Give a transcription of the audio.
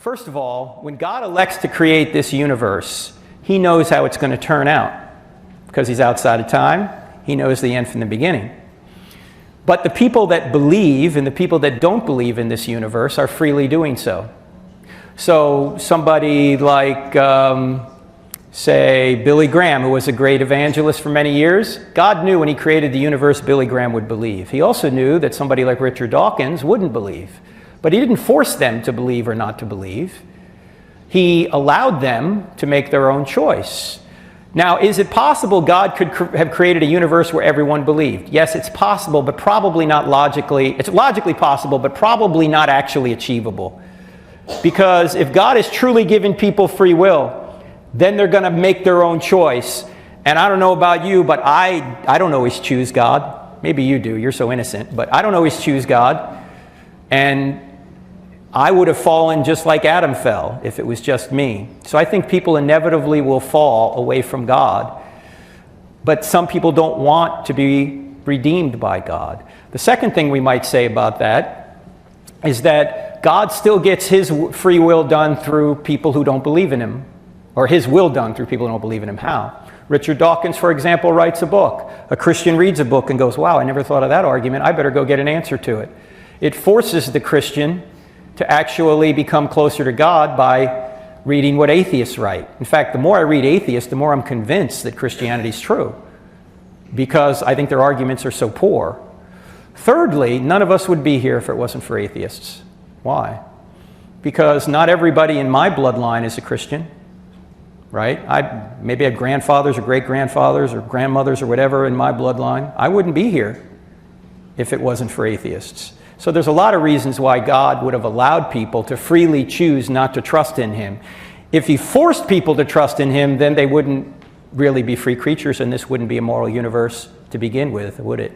First of all, when God elects to create this universe, he knows how it's going to turn out. Because he's outside of time, he knows the end from the beginning. But the people that believe and the people that don't believe in this universe are freely doing so. So somebody like, say, Billy Graham, who was a great evangelist for many years, God knew when he created the universe Billy Graham would believe. He also knew that somebody like Richard Dawkins wouldn't believe. But he didn't force them to believe or not to believe. He allowed them to make their own choice. Now, is it possible God could have created a universe where everyone believed? Yes, it's possible, but probably not logically. It's logically possible, but probably not actually achievable. Because if God has truly given people free will, then they're going to make their own choice. And I don't know about you, but I don't always choose God. Maybe you do. You're so innocent. But I don't always choose God. And I would have fallen just like Adam fell if it was just me. So I think people inevitably will fall away from God. But some people don't want to be redeemed by God. The second thing we might say about that is that God still gets his free will done through people who don't believe in him. Or his will done through people who don't believe in him. How? Richard Dawkins, for example, writes a book. A Christian reads a book and goes, wow, I never thought of that argument. I better go get an answer to it. It forces the Christian to actually become closer to God by reading what atheists write. In fact, the more I read atheists, the more I'm convinced that Christianity is true, because I think their arguments are so poor. Thirdly, none of us would be here if it wasn't for atheists. Why? Because not everybody in my bloodline is a Christian, right? Maybe I have grandfathers or great-grandfathers or grandmothers or whatever in my bloodline. I wouldn't be here if it wasn't for atheists. So there's a lot of reasons why God would have allowed people to freely choose not to trust in him. If he forced people to trust in him, then they wouldn't really be free creatures, and this wouldn't be a moral universe to begin with, would it?